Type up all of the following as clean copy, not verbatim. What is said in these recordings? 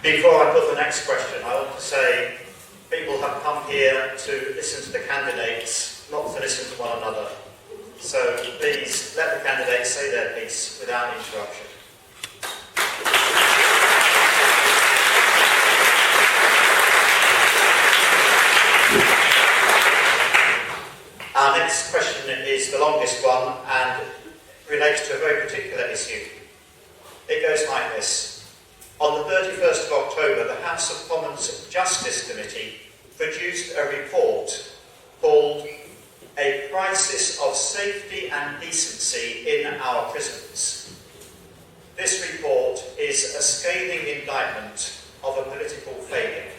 Before I put the next question, I want to say people have come here to listen to the candidates, not to listen to one another. So please let the candidates say their piece without interruption. Our next question is the longest one and relates to a very particular issue. It goes like this. On the 31st of October, the House of Commons Justice Committee produced a report called A Crisis of Safety and Decency in Our Prisons. This report is a scathing indictment of a political failure.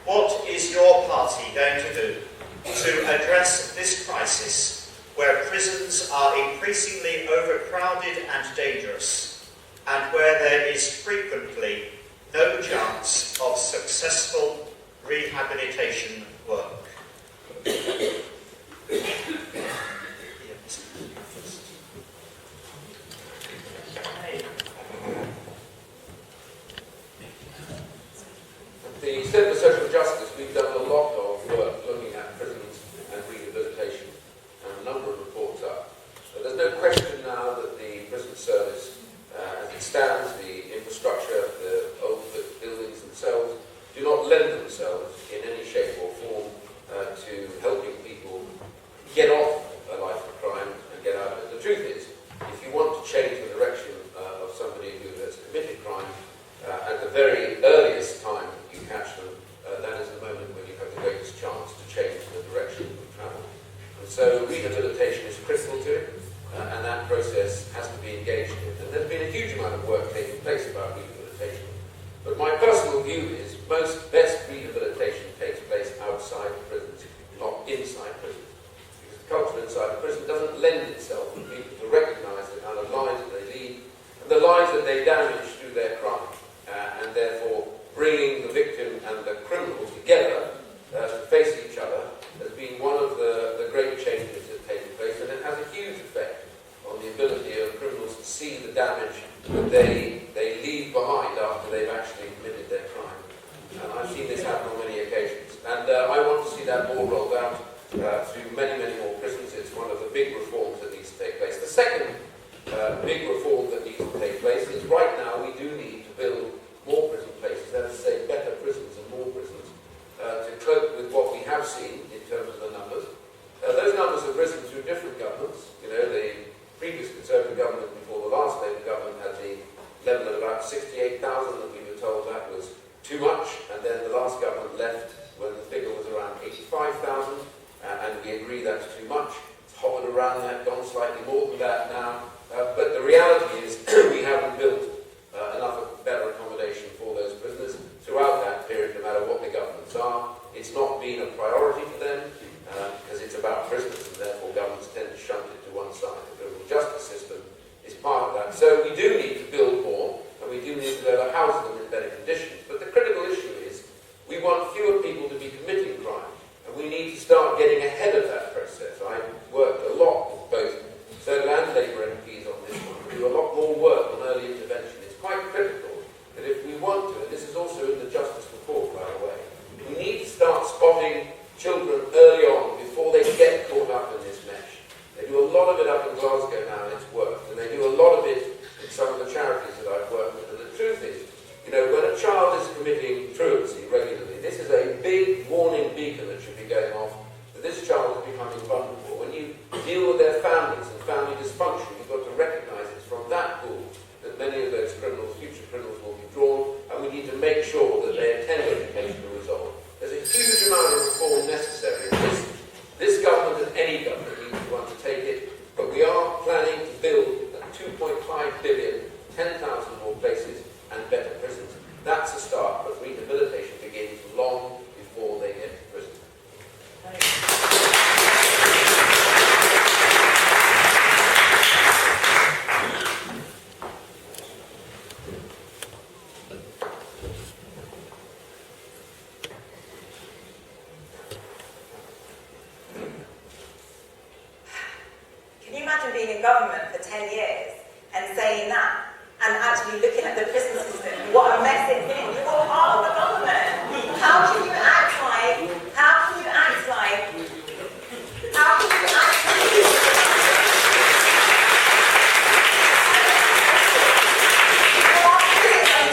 What is your party going to do to address this crisis where prisons are increasingly overcrowded and dangerous, and where there is frequently no chance of successful rehabilitation work? The Centre for Social Justice, we've done a lot of work looking at prisons and rehabilitation, and a number of reports up. But there's no question now that the prison service, as it stands, the infrastructure, the old buildings themselves, do not lend themselves in any shape or form to helping people get off a life of crime and get out of it. The truth is, if you want to change the direction of somebody who has committed crime, at the very earliest time you catch them, that is the moment when you have the greatest chance to change the direction of travel. And so rehabilitation is critical to it, and that process has to be engaged in. And there's been a huge amount of work taking place about rehabilitation. But my personal view is most best rehabilitation takes place outside the prisons, not inside prisons. Because the culture inside the prison doesn't lend itself for people to recognise the kind of lives that they lead and the lives that they damage through their crime. And therefore bringing the victim and the criminal together to face each other has been one of the great changes that have taken place, and it has a huge effect on the ability of criminals to see the damage that they leave behind after they've actually committed their crime. And I've seen this happen on many occasions. And I want to see that more rolled out through many, many more prisons. It's one of the big reforms that needs to take place. The second big reform that needs to take place is right now we do need to build more prison places, that is to say better prisons and more prisons, to cope with what we have seen in terms of the numbers. Those numbers have risen through different governments. You know, the previous Conservative government before the last Labour government had the level of about 68,000, and we were told that was too much, and then the last government left when the figure was around 85,000, and we agree that's too much. It's hovered around that, gone slightly more than that now, but the reality is we haven't built enough better accommodation for those prisoners throughout that period, no matter what the governments are. It's not been a priority for them because it's about prisoners, and therefore governments tend to shunt it to one side. The criminal justice system is part of that. So we do need to build more, and we do need to be able to house them in better conditions. But the critical issue is we want fewer people to be committing crime, and we need to start getting ahead of that process. I've worked a lot with both Conservative and Labour MPs on this one. We do a lot more work on early intervention. It's quite critical that if we want to, and this is also in the Justice Report, by the way, we need to start spotting children early on before they get caught up in this mesh. They do a lot of it up in Glasgow now, and it's worked. And they do a lot of it in some of the charities that I've worked with. And the truth is, you know, when a child is committing truancy regularly, this is a big warning beacon that should be going off that this child is becoming vulnerable. When you deal with their families and family dysfunction, you've got to recognise it's from that pool that many of those criminals, future criminals, will be drawn, and we need to make sure that they attend educational resolve. There's a huge amount of reform necessary. This government and any government needs to undertake it, but we are planning to build at 2.5 billion, 10,000 more places and better prisons. That's a start, but rehabilitation begins long before they get to prison. Can you imagine being in government for 10 years and saying that and actually looking at the prison system, what a mess it's in. You're part of the government. How can you act like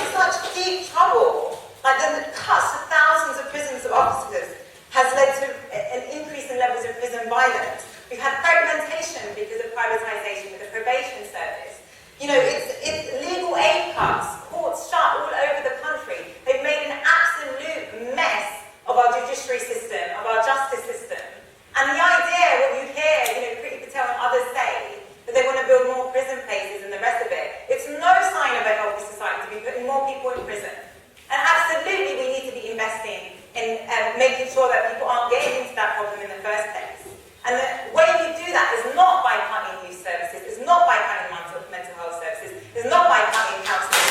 such deep trouble? Like the cuts to thousands of prisons of officers has led to an increase in levels of prison violence. We've had fragmentation because of privatisation with the probation service. You know, it's legal aid cuts, courts shut all over the country. They've made an absolute mess of our judiciary system, of our justice system. And the idea, what you hear, you know, Priti Patel and others say, that they want to build more prison places and the rest of it, it's no sign of a healthy society to be putting more people in prison. And absolutely we need to be investing in making sure that people aren't getting into that problem in the first place. And the way you do that is not by cutting youth services, it's not by cutting mental health services, it's not by cutting counselling.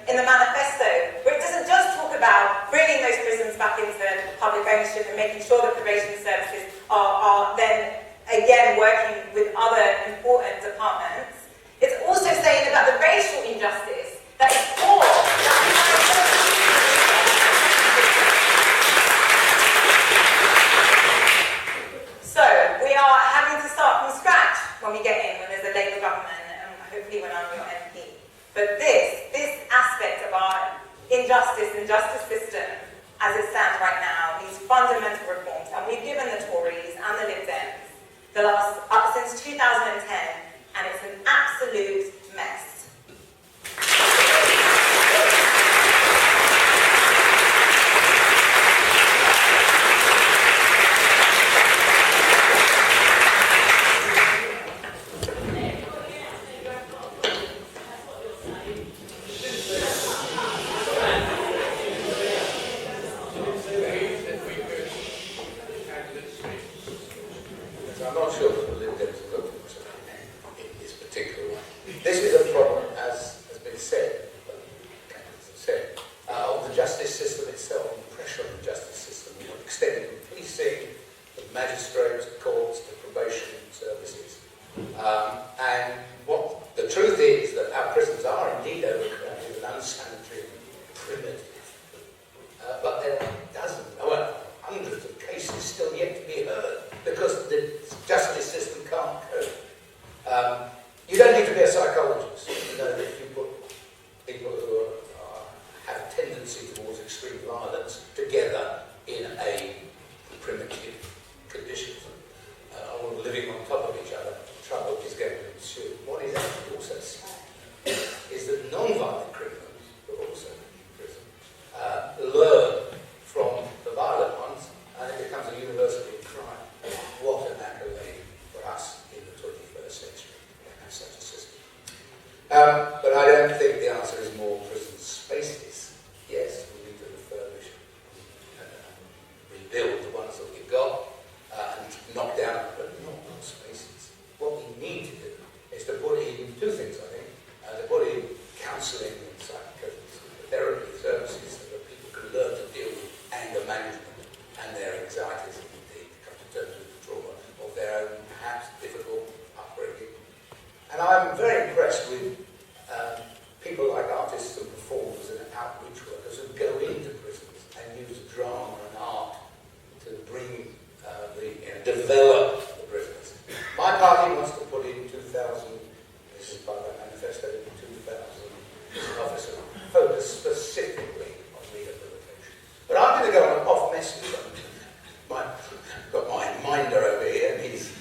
In the manifesto, where it doesn't just talk about bringing those prisons back into public ownership and making sure that probation services are then again working with other important departments. It's also saying about the racial injustice that is core. So we are having to start from scratch when we get in, when there's a Labour government, and hopefully when I'm your MP. But this aspect of our injustice and justice system, as it stands right now, these fundamental reforms, and we've given the Tories and the Lib Dems since 2010, and it's an absolute mess. I'm not sure that the Lib Dems have looked into in this particular one. This is a problem, as has been said, candidates have said, of the justice system itself, and pressure on the justice system, extending from policing, to magistrates, to courts, to probation services. And what the truth is that our prisons are indeed overcrowded and unsanitary and primitive. But there are dozens, hundreds of cases still yet to be heard because the justice system can't cope. You don't need to be a psychologist to know that if you put people who have tendency towards extreme violence together in a primitive condition, all living on top of each other, trouble is going to ensue. What is actually also sad is that non-violent criminals, who are also in prison, learn from the violent ones, and it becomes a university of crime. What an accolade for us in the 21st century to have such a system. But I don't think the answer is more prison spaces. Yes, we need to refurbish and rebuild the ones that we've got and knock down, but not more spaces. What we need to do is to put in two things, I think. To put in counselling and psychotherapy services so that people can learn to deal with anger management and their anxieties, and indeed come to terms with the trauma of their own perhaps difficult upbringing. And I'm very impressed with people like artists and performers and outreach workers who go into prisons and use drama and art to bring develop the prisoners. My party wants to put in 2,000, this is by the manifesto, 2,000 officers focused specifically on rehabilitation. But I'm going to go on an off message. Got my minder over here, and he's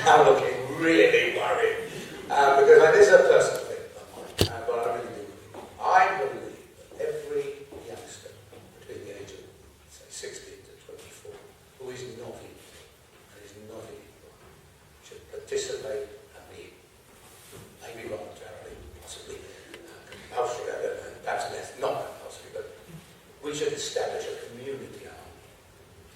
now looking really worried. Because this is a personal thing of mine, but I really do. I believe that every youngster between the age of, say, 16 to 24, who is not in and is not in should participate and be, maybe voluntarily, possibly compulsory, I don't know, perhaps less, not compulsory, but we should establish a community arm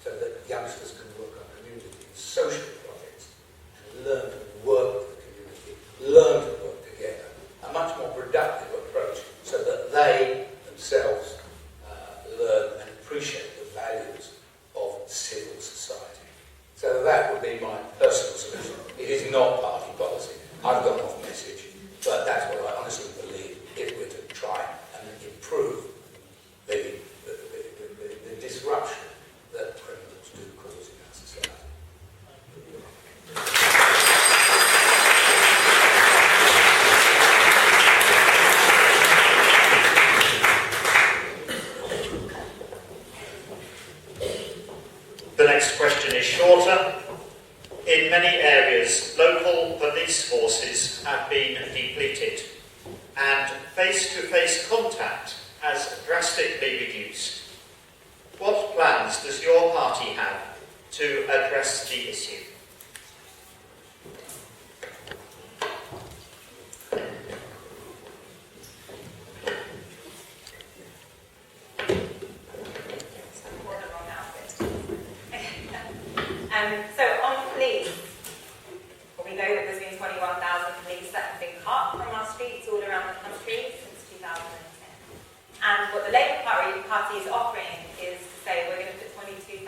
so that youngsters can work on community and social projects and learn to work with the community, learn to work together, a much more productive approach so that they police forces have been depleted, and face-to-face contact has drastically reduced. What plans does your party have to address the issue? So on police, we know that there's been 21,000 police that have been cut from our streets all around the country since 2010. And what the Labour Party is offering is to say we're going to put 22,000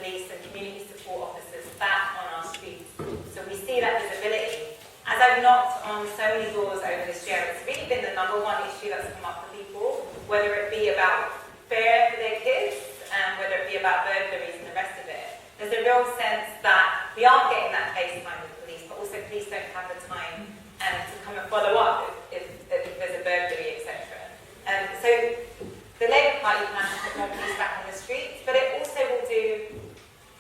police and community support officers back on our streets. So we see that visibility. As I've knocked on so many doors over this year, it's really been the number one issue that's come up for people, whether it be about fear for their kids, and whether it be about burglaries and the rest of it. There's a real sense that we aren't getting that face time with police, but also police don't have the time to come and follow up if there's a burglary, etc. So the Labour Party plans to put more police back on the streets, but it also will do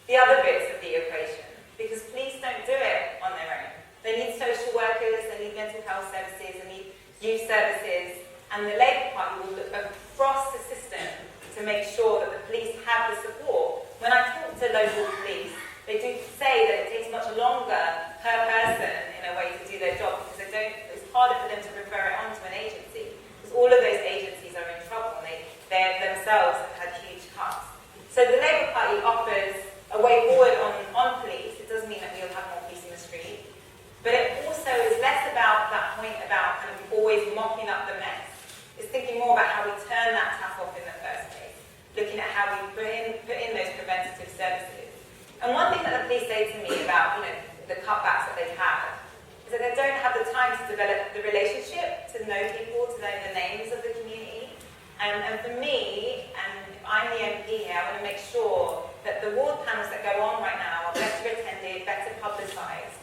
the other bits of the equation, because police don't do it on their own. They need social workers, they need mental health services, they need youth services, and the Labour Party will look across the system to make sure that the police have the support. When I talk to local police, they do say that it takes much longer per person, in a way, to do their job, because it's harder for them to refer it on to an agency, because all of those agencies are in trouble, and they themselves have had huge cuts. So the Labour Party offers a way forward on police. It does mean that we'll have more police in the street, but it also is less about that point about kind of always mopping up the mess. It's thinking more about how we turn that tap off in the first place, looking at how we put in those preventative services. And one thing that the police say to me about, the cutbacks that they've had is that they don't have the time to develop the relationship, to know people, to know the names of the community. And for me, and if I'm the MP here, I want to make sure that the ward panels that go on right now are better attended, better publicised,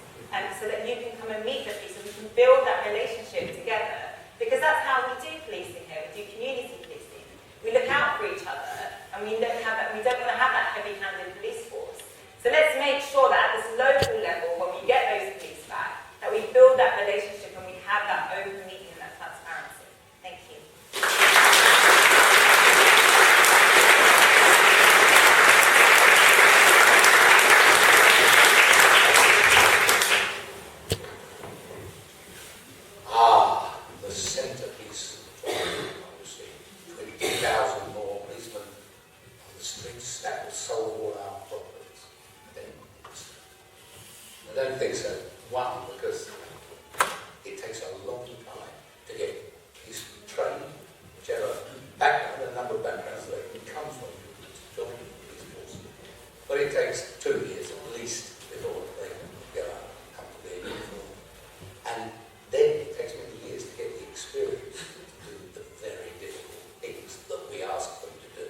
so that you can come and meet the police, and we can build that relationship together. Because that's how we do policing here. We do community policing. We look out for each other, and we don't want to have that heavy-handed police force. So let's make sure that at this local level, when we get those police back, that we build that relationship and we have that open meeting and that transparency. Thank you. The centrepiece of obviously 20,000 more policemen on the streets, that will solve all our problems. I don't think so. One, because it takes a long time to get policemen trained, whichever background, a number of backgrounds that they can come from to join the police force. But it takes 2 years at least before they can go out and come to their uniform. And then it takes many years to get the experience to do the very difficult things that we ask them to do.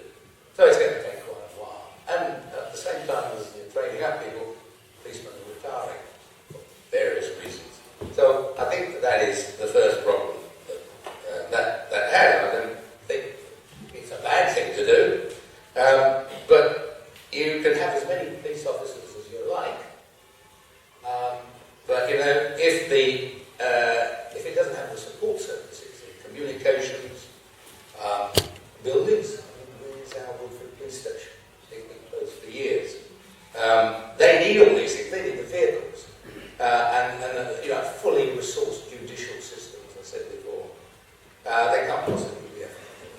So it's going to take quite a while. And at the same time as you're training up people, policemen are retiring for various reasons. So I think that is the first problem that has. I don't think it's a bad thing to do, but you can have as many police officers as you like. But if it doesn't have the support services, the communications, buildings, where's our Woodford police station? They've been closed for years. They need all these things. They need the vehicles and fully resourced judicial system, as I said before. They can't possibly be effective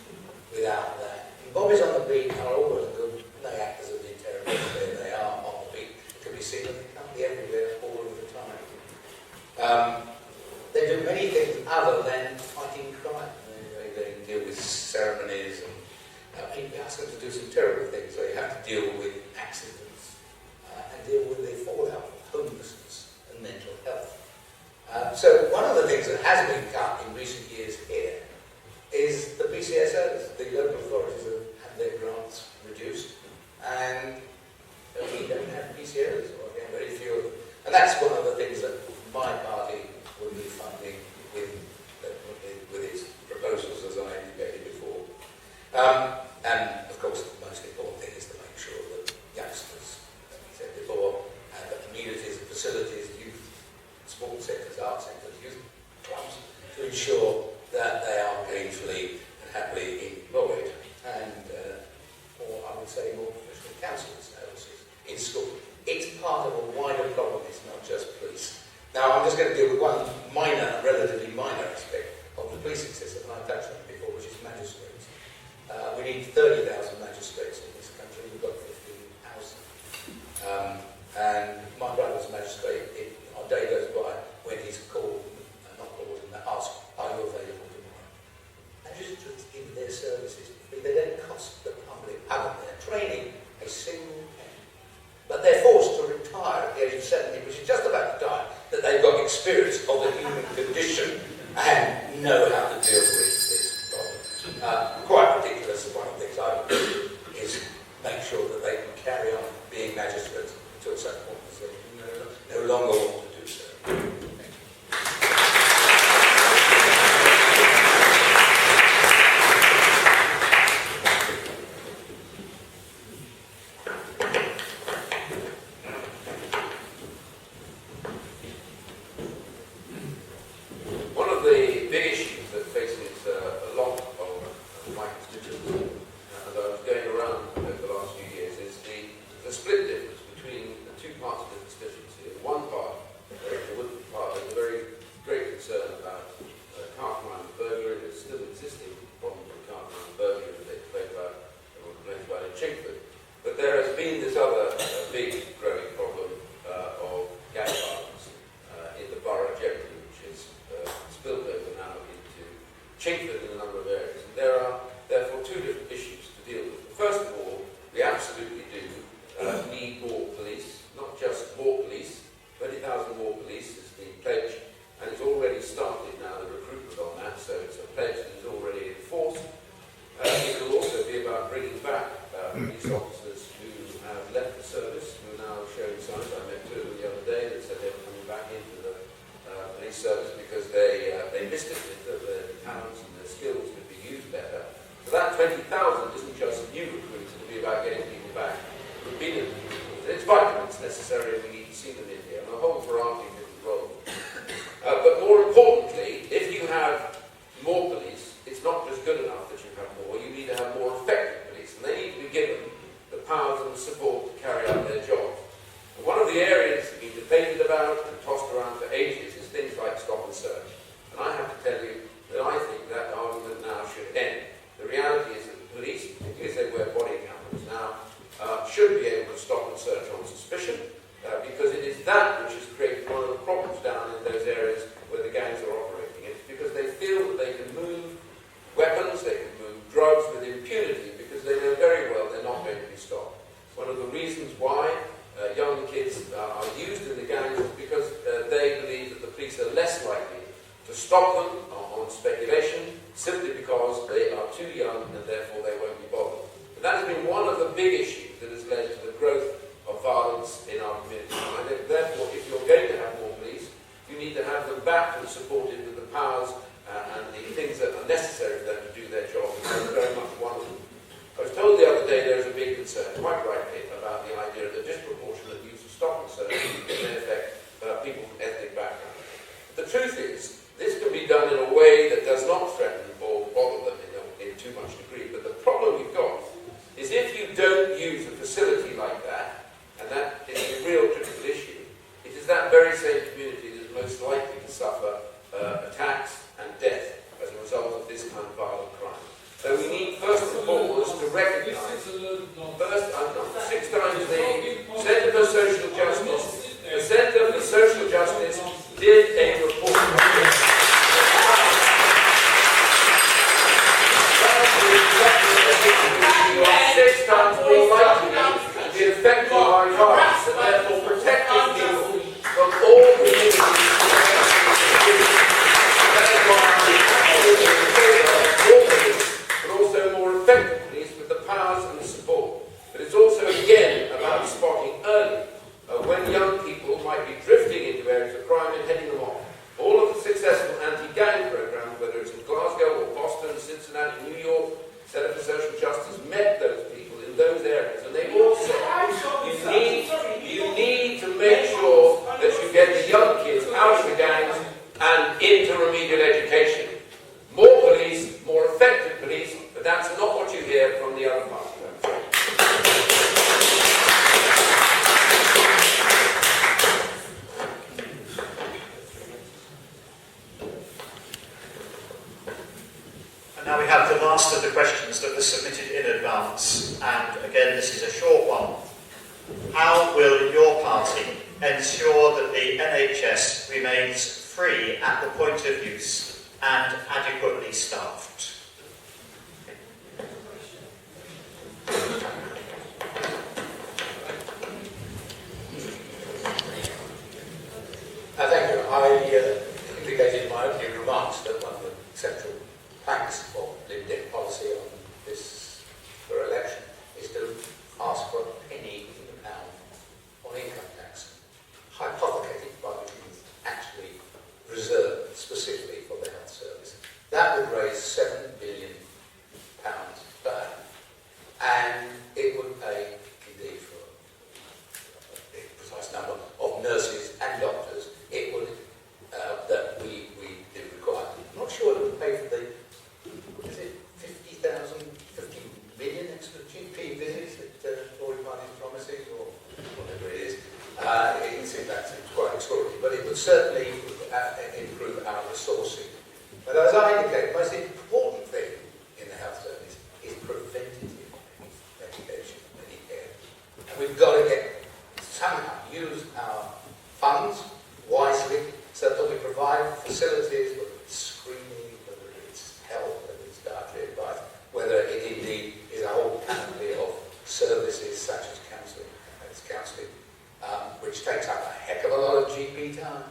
without that. Bobbies on the beat are always good. They act as a deterrent where they are on the beat. It can be seen that they can't be everywhere all of the time. They do many things other than fighting crime. They deal with ceremonies and people ask them to do some terrible things. They have to deal with accidents and deal with the fallout of homelessness and mental health. So one of the things that has been cut in recent years here is the PCSOs. The local authorities have had their grants reduced, and we don't have PCOs, or again, very few of them. And that's one of the things that my party will be funding with its proposals, as I indicated before. And of course, the most important thing is to make sure that youngsters, as I said before, have amenities and facilities, youth sports I touched on before, which is magistrates. We need 30,000 magistrates in this country. We've got 15,000. And my brother's a magistrate. Our day goes by when he's called, not called, and asked, are you available tomorrow? Magistrates in their services, they don't cost the public, other than their training, a single penny. But they're forced to retire at the age of 70, which is just about the time that they've got experience of the human condition and know how to deal with this problem. Quite ridiculous. One of the things I would do is make sure that they can carry on being magistrates until such point as they no longer want to do so. One of the big issues that faces a lot of my constituents, as I was going around over the last few years, is the split difference between the two parts of the constituency. In one part, the Woodford part, there's a very great concern about car crime and burglary. There's still existing problem with car crime and burglary that they complain about, everyone complains about in Chingford. But there has been this other big growing problem of gang violence in the borough generally, which is spilled over now into Chingford in a number of areas. And there are therefore two different issues to deal with. First of all, we absolutely do need more police, not just more police. 20,000 more police is the pledge, and it's already started now, the recruitment on that, so it's a pledge that is already in force. It will also be about bringing back police officers who have left the service, who are now showing signs. I met two of them the other day that said they were coming back into the police service because they missed it, that their talents and their skills could be used better. So that 20,000 isn't just new recruits, it'll be about getting people back who've been in the police. It's vital, it's necessary, and we need to see them in here, and a whole variety of different roles. But more importantly, if you have more police, it's not just good enough that you have more, you need to have more effective police, and they need to be given the powers and the support to carry out their jobs. And one of the areas that we've debated about and tossed around for ages is things like stop and search. And I have to tell you that I think that argument now should end. The reality is that the police, particularly as they wear body cameras now, should be able to stop and search on suspicion, because it is that which has created one of the problems down in those areas where the gangs are operating. It's because they feel that they can move weapons, they can move drugs with impunity, because they know very well they're not going to be stopped. One of the reasons why young kids are used in the gangs is because they believe that the police are less likely to stop them on speculation, simply because they are too young and therefore they won't be bothered. And that has been one of the big issues that has led to the growth of violence in our community. And I think, therefore, if you're going to have more police, you need to have them backed and supported with the powers and the things that are necessary for them to do their job. And that's very much one of them. I was told the other day there is a big concern, quite rightly, about the idea of the disproportionate use of stop and search may affect people from ethnic backgrounds. The truth is, this can be done in a way that does not threaten or bother them in too much degree. But the problem we've got is if you don't use a facility like that, and that is a real critical issue, it is that very same community that is most likely to suffer attacks and death as a result of this kind of violent crime. So we need, first and foremost, to recognise, first, six times the Centre for Social Justice, the Centre for Social Justice did a report on this. You are 6 times more likely to be affected by violence and therefore protecting people from all the but also more effective police with the powers and the support. But it's also, again, about spotting early when young people might be drifting into areas of crime and heading them off. All of the successful anti-gang programs, whether it's in Glasgow or Boston, Cincinnati, New York, Centre for Social Justice, met those people in those areas, and they all said you need to make sure that you get the young kids out of the gangs and into remedial education. More police, more effective police, but that's not what you hear from the other parts of the country. Now we have the last of the questions that were submitted in advance, and again this is a short one. How will your party ensure that the NHS remains free at the point of use and adequately staffed? Thank you. I indicated in my opening remarks that one of the central planks of Lib Dem policy on this for election is to ask for a penny in the pound on income tax, hypothecated by which is actually reserved specifically for the health service. That would raise £7 billion per annum, and it would pay, indeed, for a precise number of nurses and doctors. It would that we do require. I'm not sure it would pay for the, is it 50 million extra GP visits that Tory Party is promising, or whatever it is. It seems that's quite extraordinary, but it would certainly improve our resourcing. But as I indicated, the most important thing in the health service is preventative medication, Medicare. And we've got to somehow use our funds wisely so that we provide facilities, whether it's screening, whether it's health, whether it's dietary advice, whether it indeed is a whole panoply of services such as counselling, which takes up a heck of a lot of GP time.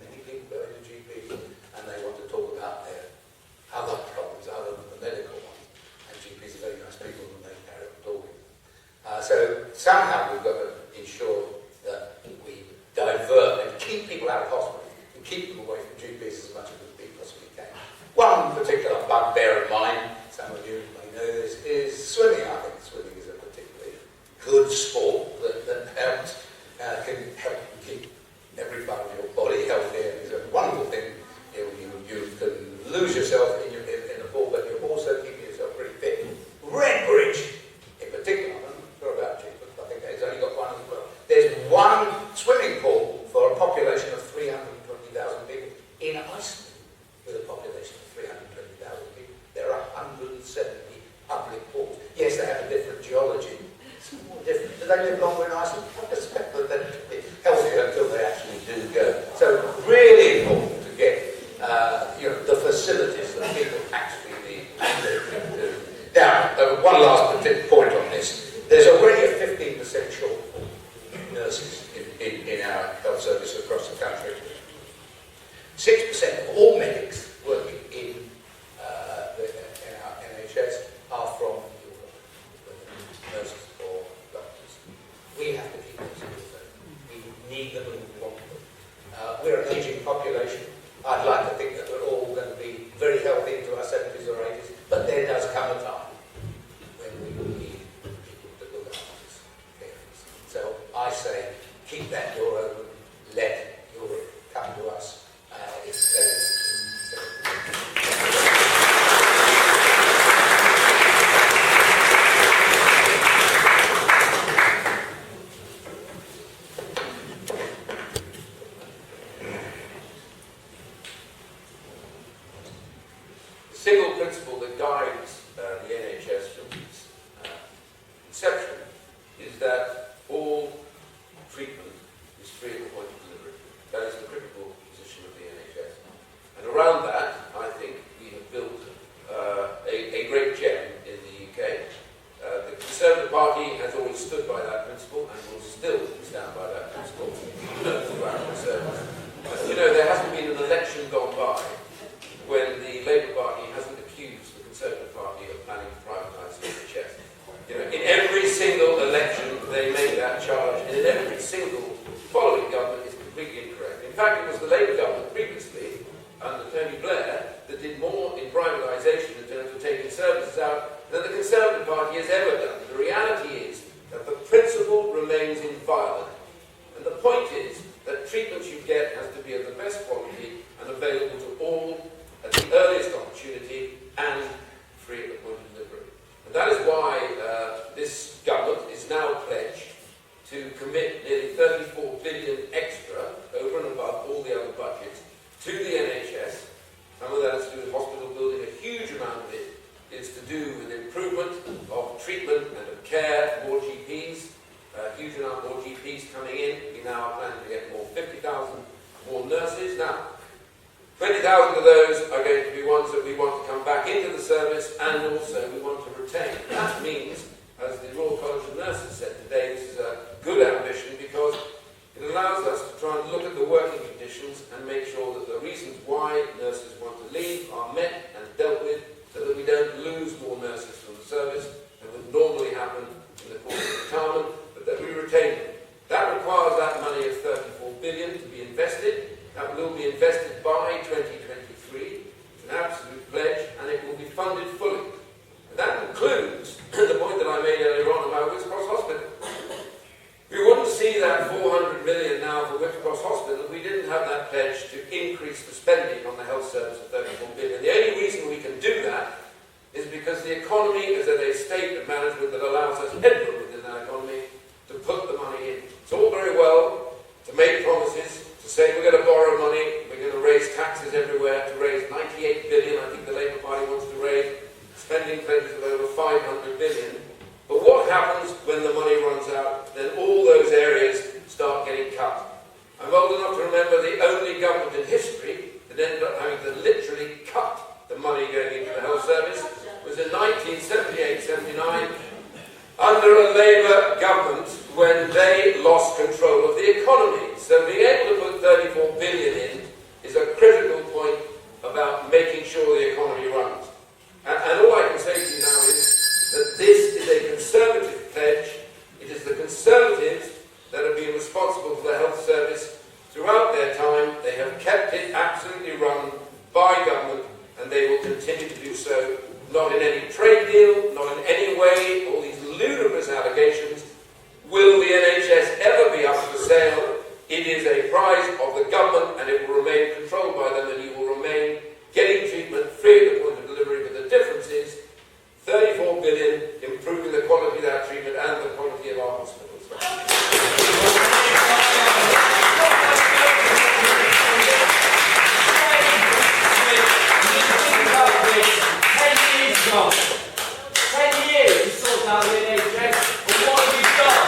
Many people go into GP and they want to talk about their other problems other than the medical ones. And GPs are very nice people and they carry on talking. So somehow we've got to ensure that we divert and keep people out of hospital and keep them away from GPs as much as we possibly can. One particular bugbear of mine, some of you may know this, is swimming. I think swimming is a particularly good sport that can help keep every part of your body healthy. And it's a wonderful thing. You can lose yourself in the pool, but you're also keeping yourself pretty fit. Redbridge, in particular, I'm not sure about Chingford, I think it's only got one as well. There's one swimming pool for a population of 320,000 people. In Iceland, with a population of 320,000 people, there are 170 public pools. Yes, they have a different geology. It's more different. Do they live longer in Iceland? I suspect that they'll be healthier until they actually do go. So, really important to get the facilities that people actually need. Now, one last point on this. There's already a 15% shortfall in nurses in our health service across the country. 6% of all medics working in our NHS are from nurses or doctors. We have to keep those people. We need them and we want them. We're an ageing population. I'd like to think that we're all going to be very healthy into our 70s or 80s, but there does come a time when we will need people to look after us. So I say, keep that door open, let Europe come to us. The single principle that guides the NHS from its inception is that all treatment is free at the point of delivery. That is the critical position of the NHS. And around that, I think we have built a great gem in the UK. The Conservative Party has always stood by that principle and will still stand by that principle. There hasn't been an election gone by when the Labour Party hasn't accused the Conservative Party of planning to privatise the NHS. In every single election they make that charge, and in every single following government is completely incorrect. In fact, it was the Labour government previously, under Tony Blair, that did more in privatisation in terms of taking services out than the Conservative Party has ever done. The reality is that the principle remains inviolate. And the point is that treatment you get has to be of the best quality and available to all at the earliest opportunity and free at the point of delivery. And that is why this government is now pledged to commit nearly 34 billion extra, over and above all the other budgets, to the NHS. Some of that has to do with hospital building, a huge amount of it do with improvement of treatment and of care, more GPs, a huge amount more GPs coming in. We now are planning to get 50,000 more nurses. Now, 20,000 of those are going to be ones that we want to come back into the service, and also we want to retain. That means, as the Royal College of Nurses said today, this is a good ambition because it allows us to try and look at the working conditions and make sure that the reasons why nurses want to leave are met and dealt with, so that we don't lose more nurses from the service than would normally happen in the course of retirement, but that we retain them. That requires that money of 34 billion to be invested. That will be invested by 2023. It's an absolute pledge, and it will be funded fully. And that includes the point that I made earlier on about Woodford Hospital. We wouldn't see that 400 million now for Woodford Hospital if we didn't have that pledge to increase the spending on the health service of 34 billion. The only reason we can do that is because the economy is at a state of management that allows us headroom within that economy to put the money in. It's all very well to make promises, to say we're going to borrow money, we're going to raise taxes everywhere, to raise 98 billion, I think the Labour Party wants to raise, spending pledges of over 500 billion. But what happens when the money runs out? Then all those areas start getting cut. I'm old enough to remember the only government in history that ended up having to literally cut the money going into the health service was in 1978-79 under a Labour government when they lost control of the economy. So being able to put 34 billion in is a critical point about making sure the economy runs. And all I can say to you now is that this is a Conservative pledge. It is the Conservatives that have been responsible for the health service throughout their time. They have kept it absolutely run by government, and they will continue to do so. Not in any trade deal, not in any way, all these ludicrous allegations. Will the NHS ever be up for sale? It is a prize of the government, and it will remain controlled by them, and you will remain getting treatment free at the point of delivery. But the difference is 34 billion, improving the quality of that treatment and the quality of our hospitals. Well, 10 years to sort out the NHS, and what have you done?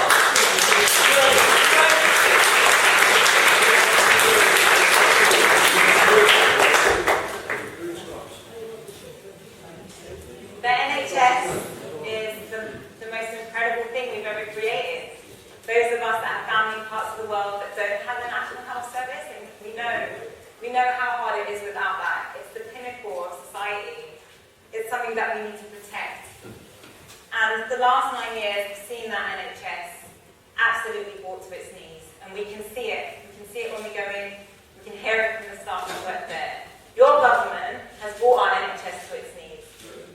The NHS is the most incredible thing we've ever created. Those of us that have family in parts of the world that don't have a national health service, and we know how hard it is without that. It's the pinnacle of society. It's something that we need to protect. And the last 9 years, we've seen that NHS absolutely brought to its knees. And we can see it. We can see it when we go in. We can hear it from the staff that work there. Your government has brought our NHS to its knees.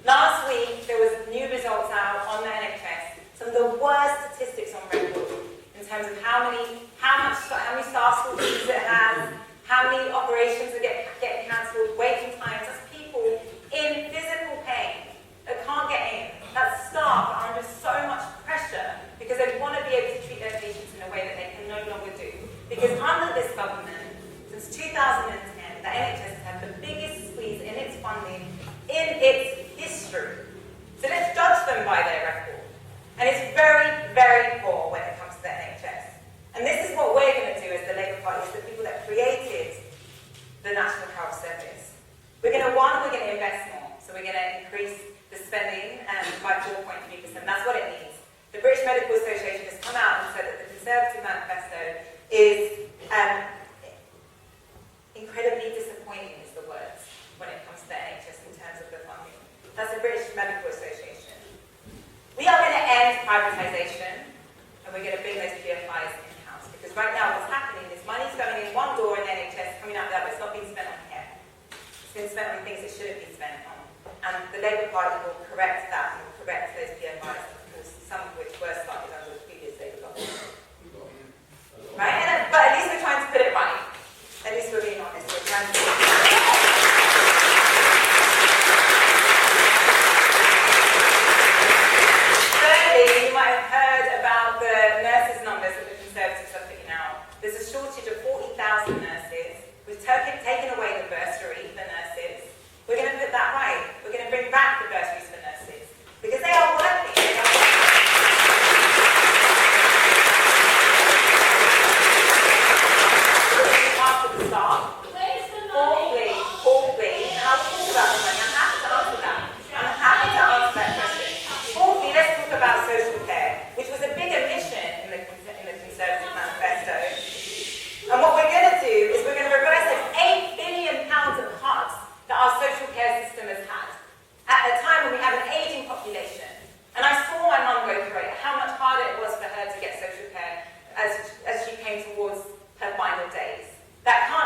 Last week, there was new results out on the NHS. Some of the worst statistics on record in terms of how many staff shortages it has, how many operations are getting cancelled, waiting times. That's people in physical pain that can't get in. That's staff that are under so much pressure because they want to be able to treat their patients in a way that they can no longer do. Because under this government, since 2010, the NHS has had the biggest squeeze in its funding in its history. So let's judge them by their record. And it's very, very poor when it comes to the NHS. And this is what we're going to do as the Labour Party, as the people that created the National Health Service. We're going to invest more. So we're going to increase the spending by 4.3%. That's what it needs. The British Medical Association has come out and said that the Conservative manifesto is incredibly disappointing, is the words, when it comes to the NHS in terms of the funding. That's the British Medical Association. We are going to end privatisation, and we're going to bring those PFIs in-house. Because right now what's happening is money's going in one door in the NHS, coming out there, but it's not being spent on care. It's been spent on things it shouldn't be spent on. And the Labour Party will correct that, and will correct those PFIs, of course, some of which were started under the previous Labour government. Right? But at least we're trying to put it right. At least we're being honest. We're trying to Thirdly, you might have heard about the nurses' numbers that the Conservatives are putting out. There's a shortage of 40,000 nurses. We've taken away the bursary for nurses. We're going to put that right. We're going to bring back the bursaries for nurses. aim towards her final days. That can't